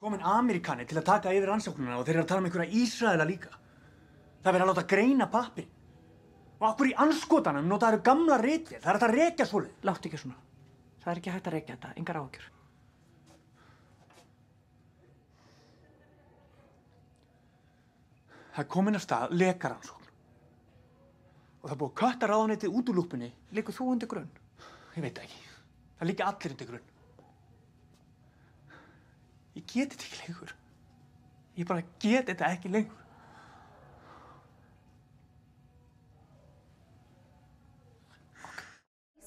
Kominn Ameríkani til að taka yfir rannsóknina og þeir eru að tala um einhverja Ísraela líka. Það verður að láta greina pappirinn. Og okkur í andskotanum notaðu gamla ritvél. Það er hægt að rekja svoleið. Láttu ekki svona. Það er ekki hægt að rekja þetta. Engar áhyggjur. Það er komin af stað lekarannsókn. Og það er búið að kötta ráðuneytið út úr lúpunni. Liggur þú undir grunn? Ég veit það ekki. Það liggja allir undir grunn. Ég get þetta ekki lengur. Ég bara get þetta ekki lengur.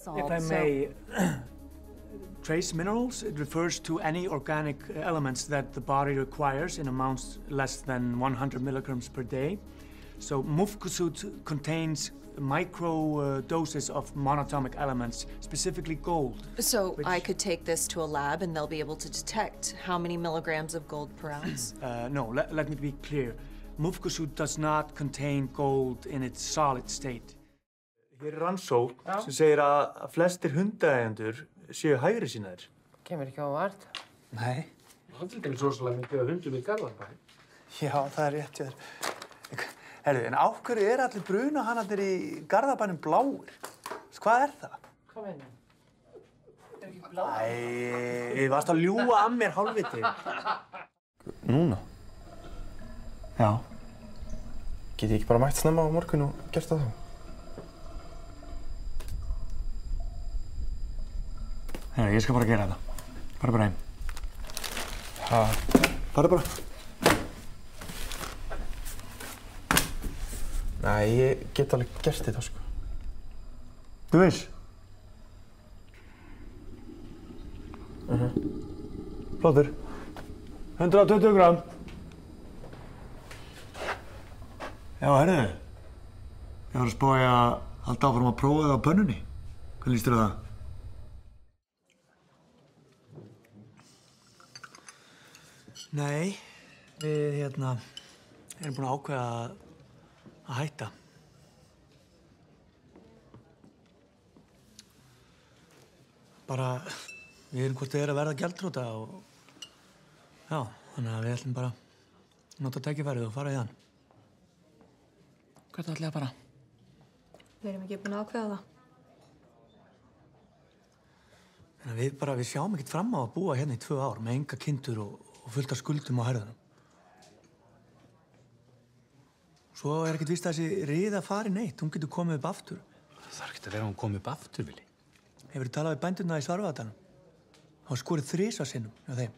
If I may, trace minerals, it refers to any organic elements that the body requires in amounts less than 100 milligrams per day. So mufcosud contains micro doses of monatomic elements, specifically gold. So I could take this to a lab and they'll be able to detect how many milligrams of gold per ounce? No, let me be clear. Mufcosud does not contain gold in its solid state. Hér er rannsókn sem segir að flestir hundaeigendur séu hægri sinnaðir. Kemur ekki á óvart. Nei. Það er til dæmis rosalega mikið af hundum í Garðabæ. Já, það er rétt hjá þér. Herru, en á hverju er allir brunahanarnir í Garðabænum bláir? Hvað er það? Hvað meinarðu? Er ekki blá? Æ, þið varst að ljúga að mér hálfviti. Núna? Já. Get ég ekki bara mætt snemma á morgun og gert það þá? Herru, ég skal bara gera þetta. Fara bara heim. Ha? Fara bara. Nei, ég get alveg gert þetta, sko. Þú veist? Flottur. 120 gram. Já, herru. Ég var að spója að halda áfram að prófa það á pönnunni. Hvað líst þér á það? Nei, við erum búin að ákveða að hætta. Bara, við erum hvort þið er að verða gjaldþrota og já, þannig að við ætlum bara að nota tækifærið og fara í hann. Hvert ætlið að fara? Við erum ekki búin að ákveða það. Þannig að við sjáum ekkert fram á að búa hérna í 2 ár með enga kindur og fullt af skuldum á herðunum. Svo er ekkert víst að þessi riða fari neitt. Hún getur komið upp aftur. Það þarf ekki að vera að hún komi upp aftur, Vili. Hefurðu talað við bændurna í Svarfaðardalnum? Það var skorið 3 sinnum hjá þeim.